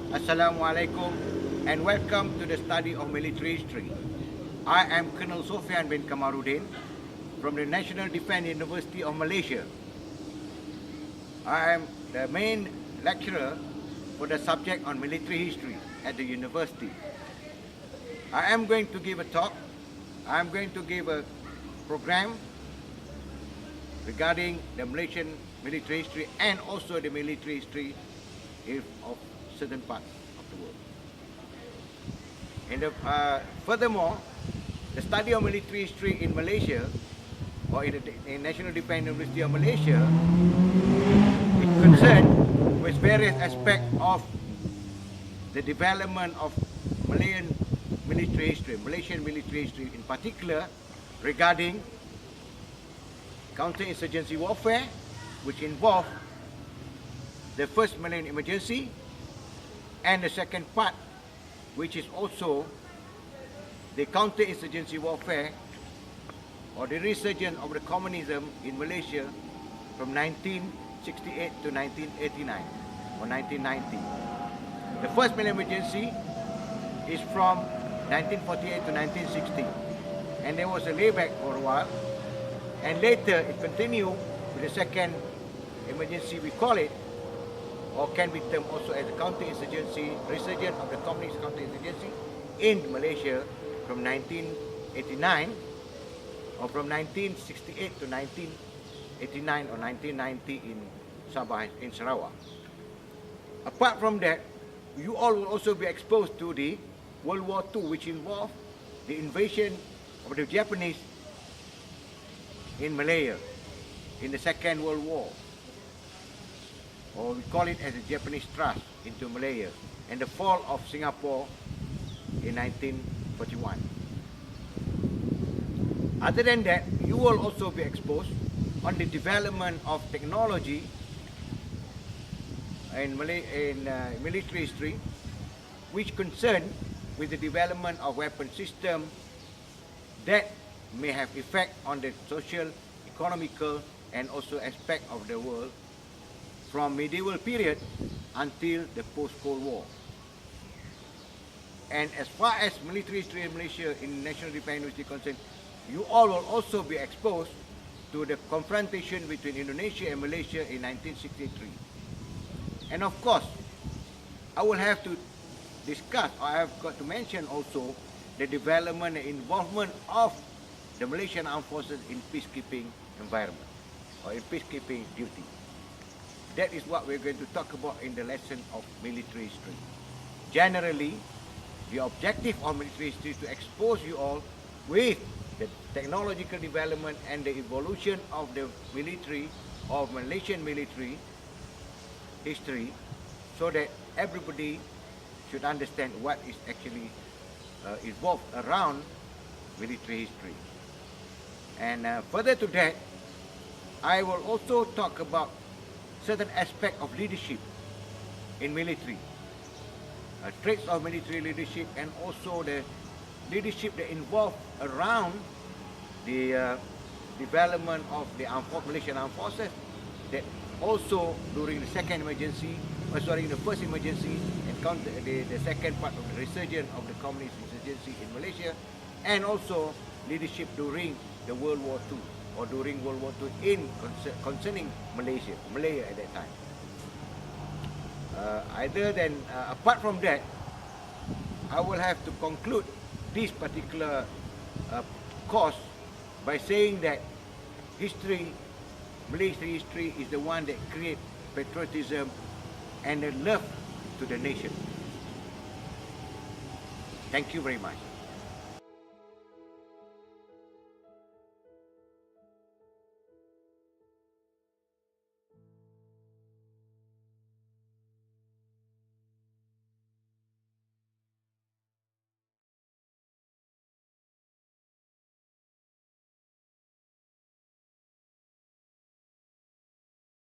Assalamualaikum and welcome to the study of military history. I am Colonel Sofian bin Kamaruddin from the National Defence University of Malaysia. I am the main lecturer for the subject on military history at the university. I am going to give a talk. I am going to give a program regarding the Malaysian military history and also the military history of certain parts of the world. And furthermore, the study of military history in Malaysia or in the National Defence University of Malaysia is concerned with various aspects of the development of Malaysian military history in particular regarding counterinsurgency warfare, which involved the first Malayan emergency, and the second part, which is also the counterinsurgency warfare or the resurgence of the communism in Malaysia from 1968 to 1989 or 1990. The first Malayan emergency is from 1948 to 1960, and there was a layback for a while, and later it continued with the second emergency, we call it, or can be termed also as a counterinsurgency, resurgence of the communist counterinsurgency in Malaysia from 1989 or from 1968 to 1989 or 1990 in Sabah, in Sarawak. Apart from that, you all will also be exposed to the World War II, which involved the invasion of the Japanese in Malaya in the Second World War, or we call it as a Japanese thrust into Malaya, and the fall of Singapore in 1941. Other than that, you will also be exposed on the development of technology in military history, which concern with the development of weapon system that may have effect on the social, economical, and also aspect of the world from medieval period until the post-Cold War. And as far as military history in Malaysia in National Defence University is concerned, you all will also be exposed to the confrontation between Indonesia and Malaysia in 1963. And of course, I will have to discuss, or I have got to mention also the development and involvement of the Malaysian Armed Forces in peacekeeping environment or in peacekeeping duty. That is what we're going to talk about in the lesson of military history. Generally, the objective of military history is to expose you all with the technological development and the evolution of the military, of Malaysian military history, so that everybody should understand what is actually involved around military history. And further to that, I will also talk about certain aspect of leadership in military, traits of military leadership, and also the leadership that involved around the development of the Malaysian Armed Forces, that also during the second emergency, the first emergency, encountered the second part of the resurgence of the communist insurgency in Malaysia, and also leadership during the World War II or during World War II concerning Malaya at that time. Apart from that, I will have to conclude this particular course by saying that military history is the one that creates patriotism and a love to the nation. Thank you very much.